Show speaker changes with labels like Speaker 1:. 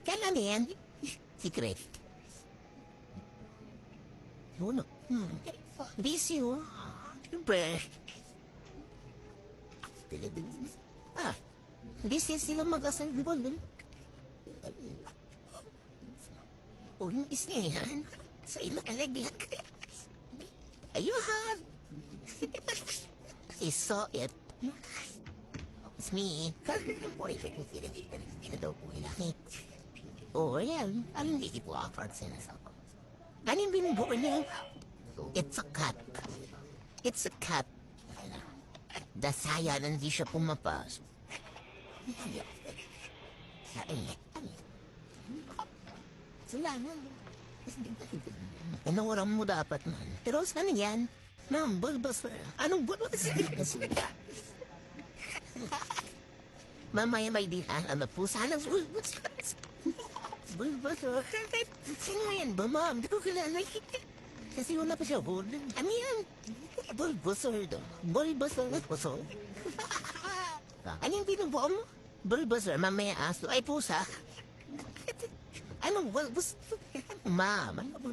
Speaker 1: Kailan yan? Secret. Ano? Busy, oh. Siyempre. Busy sila mag-asal, di ba? O yung isa yan, sa ilang alaglag. Ayun! I saw it. It's me. Oh, yan. Anong hindi po awkward sinasabi? Ganin binubuo niya. It's a cat. It's a cat. Dasaya na hindi siya pumapasok. Salamat. Inawaran mo dapat man. Pero saan yan? Ma'am, bulbaswer. Anong bulbaswer? Mamaya may dihan ang pusa ng bulbaswer. Bulbaswer. Sino yan ba, ma'am? Di ko kilala. Kasi wala pa siya hul. Ano yan? Bulbaswer daw. Bulbaswer. Anong binubuo mo? Bulbaswer, mamaya aso. Ay, pusa. Anong bulbaswer? Ma'am, ano ba?